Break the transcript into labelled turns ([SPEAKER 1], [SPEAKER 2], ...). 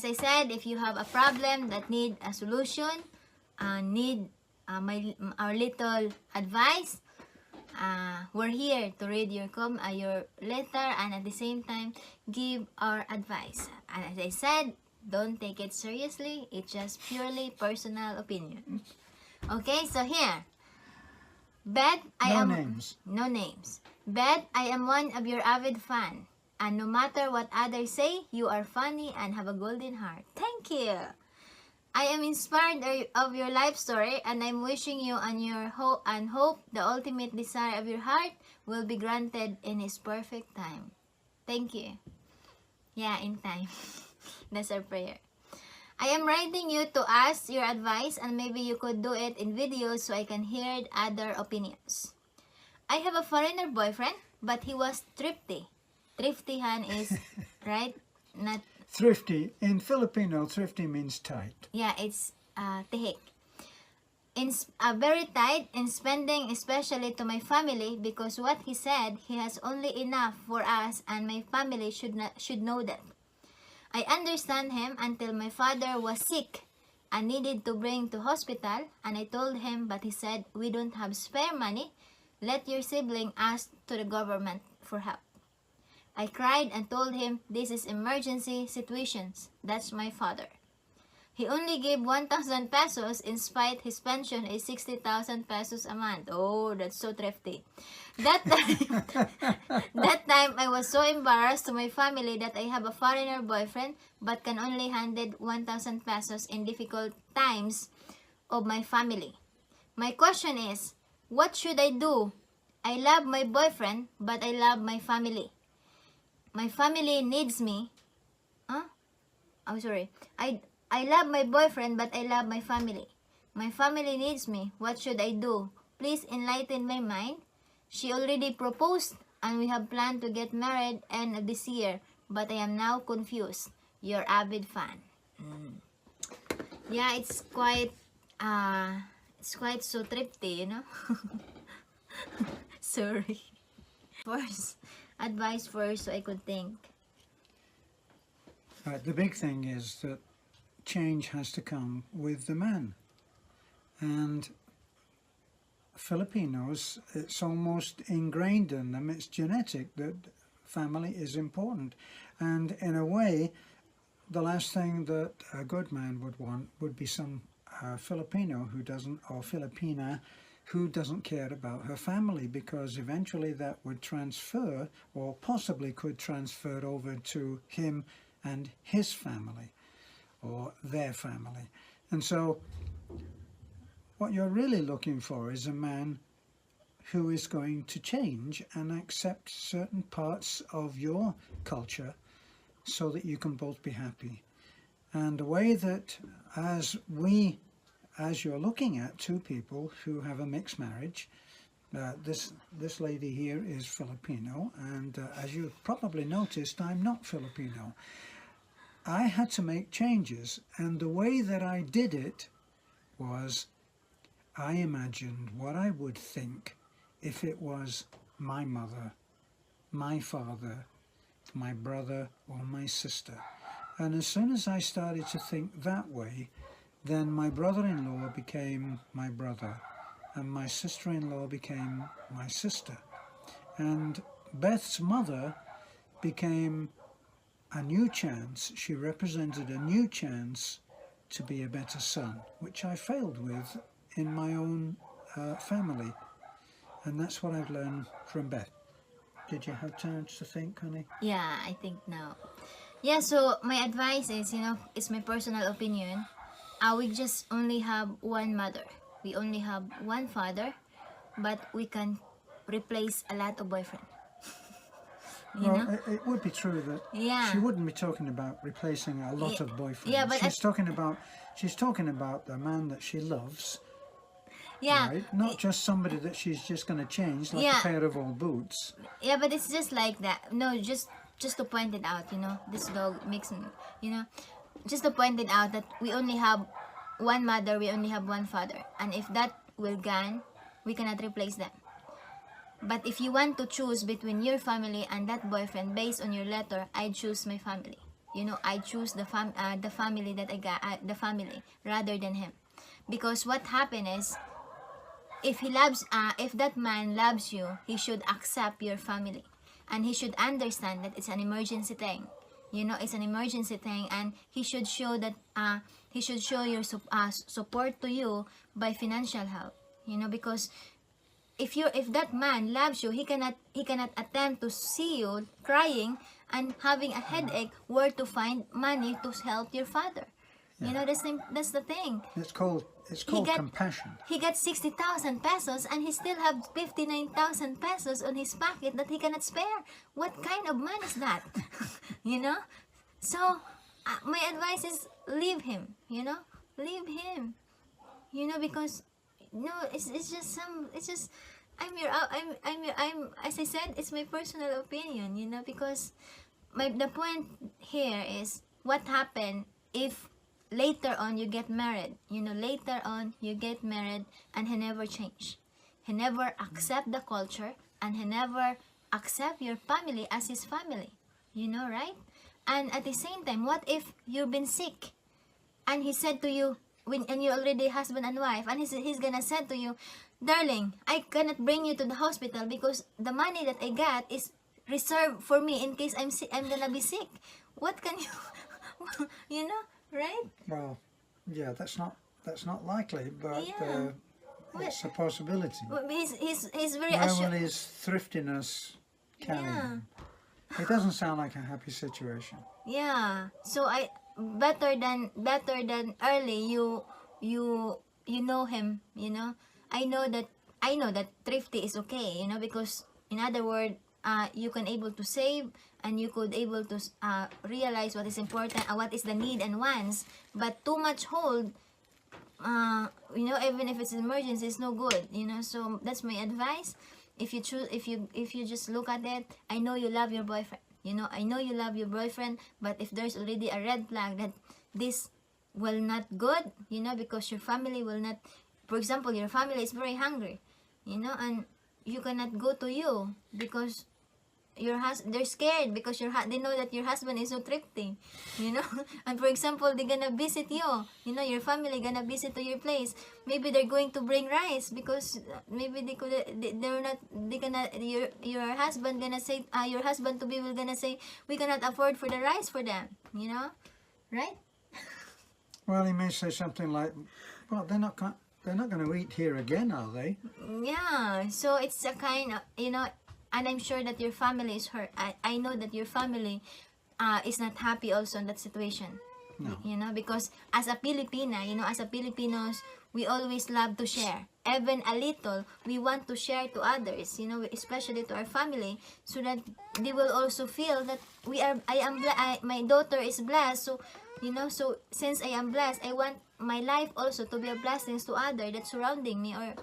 [SPEAKER 1] as I said, if you have a problem that need a solution, need our little advice, we're here to read your letter and at the same time give our advice. And as I said, don't take it seriously. It's just purely personal opinion. Okay, so here. Beth,
[SPEAKER 2] No names.
[SPEAKER 1] No names. Beth, I am one of your avid fan. And no matter what others say, you are funny and have a golden heart. Thank you. I am inspired of your life story, and I'm wishing you and hope the ultimate desire of your heart will be granted in His perfect time. Thank you. Yeah, in time. That's our prayer. I am writing you to ask your advice, and maybe you could do it in videos so I can hear other opinions. I have a foreigner boyfriend, but he was thrifty. Thrifty han is, right? Not
[SPEAKER 2] Thrifty. In Filipino, thrifty means tight.
[SPEAKER 1] yeah, it's tihik. Very tight in spending, especially to my family, because what he said, he has only enough for us, and my family should know that. I understand him until my father was sick and needed to bring to hospital, and I told him, but he said, we don't have spare money. Let your sibling ask to the government for help. I cried and told him, this is emergency situations. That's my father. He only gave 1,000 pesos in spite his pension is 60,000 pesos a month. Oh, that's so thrifty. That time I was so embarrassed to my family that I have a foreigner boyfriend but can only handle 1,000 pesos in difficult times of my family. My question is, what should I do? I love my boyfriend but I love my family. My family needs me. I'm sorry. I love my boyfriend but I love my family. My family needs me. What should I do? Please enlighten my mind. She already proposed and we have planned to get married end of this year, but I am now confused. Your avid fan. Yeah, it's quite so thrifty, you know. Sorry. Advice first so I could think.
[SPEAKER 2] The big thing is that change has to come with the man. And Filipinos, it's almost ingrained in them, it's genetic that family is important. And in a way, the last thing that a good man would want would be some Filipino who doesn't, or Filipina, who doesn't care about her family, because eventually that would transfer, or possibly could transfer over to him and his family, or their family. And so what you're really looking for is a man who is going to change and accept certain parts of your culture so that you can both be happy. And the way that as you're looking at two people who have a mixed marriage, this lady here is Filipino, and as you've probably noticed, I'm not Filipino. I had to make changes, and the way that I did it was I imagined what I would think if it was my mother, my father, my brother, or my sister. And as soon as I started to think that way, then my brother-in-law became my brother, and my sister-in-law became my sister. And Beth's mother became a new chance. She represented a new chance to be a better son, which I failed with in my own family. And that's what I've learned from Beth. Did you have time to think, honey?
[SPEAKER 1] Yeah, I think now. Yeah, so my advice is, it's my personal opinion. We just only have one mother. We only have one father, but we can replace a lot of boyfriends.
[SPEAKER 2] Well, it would be true that she wouldn't be talking about replacing a lot of boyfriends. Yeah, but she's talking about the man that she loves. Yeah. Right? Not just somebody that she's just going to change like a pair of old boots.
[SPEAKER 1] Yeah, but it's just like that. No, just to point it out, this dog makes me, just to point it out that we only have one mother, we only have one father. And if that will gone, we cannot replace them. But if you want to choose between your family and that boyfriend based on your letter, I'd choose my family. I choose the family that I got, the family rather than him. Because what happened is, if that man loves you, he should accept your family, and he should understand that it's an emergency thing. It's an emergency thing, and he should show that he should show your support to you by financial help. Because if that man loves you, he cannot attempt to see you crying and having a headache where to find money to help your father. That's the thing.
[SPEAKER 2] It's called compassion.
[SPEAKER 1] He got 60,000 pesos, and he still have 59,000 pesos on his pocket that he cannot spare. What kind of man is that? So my advice is leave him. Leave him. Because it's just I'm as I said, it's my personal opinion. Because the point here is, what happened if later on you get married. Later on you get married, and he never changed. He never accept the culture, and he never accept your family as his family. Right? And at the same time, what if you've been sick, and he said to you, and you're already husband and wife, and he's gonna say to you, darling, I cannot bring you to the hospital because the money that I got is reserved for me in case I'm gonna be sick. What can you, right?
[SPEAKER 2] Well, yeah, that's not likely, but
[SPEAKER 1] Yeah.
[SPEAKER 2] it's a possibility.
[SPEAKER 1] Well, he's very
[SPEAKER 2] Where will
[SPEAKER 1] assured.
[SPEAKER 2] his thriftiness carry
[SPEAKER 1] Yeah.
[SPEAKER 2] him? It doesn't sound like a happy situation.
[SPEAKER 1] Yeah. So better than early you know him. I know that Thrifty is okay. Because in other words, you can able to save, and you could able to realize what is important, what is the need and wants. But too much hold, even if it's an emergency, it's no good. So that's my advice. If you just look at it, I know you love your boyfriend. I know you love your boyfriend, but if there's already a red flag that this will not good, because your family will not, for example, your family is very hungry, and you cannot go to you because they're scared because they know that your husband is so thrifty, and for example, they're gonna visit you, your family gonna visit to your place. Maybe they're going to bring rice because maybe your husband gonna say, your husband to be will gonna say, we cannot afford for the rice for them, right?
[SPEAKER 2] Well, he may say something like, well, they're not going to eat here again, are they?
[SPEAKER 1] Yeah, so it's a kind of, and I'm sure that your family is hurt. I know that your family is not happy also in that situation.
[SPEAKER 2] No.
[SPEAKER 1] Because as a Filipina, as a Filipinos, we always love to share. Even a little, we want to share to others, especially to our family, so that they will also feel that my daughter is blessed. So, so since I am blessed, I want my life also to be a blessing to others that surrounding me, or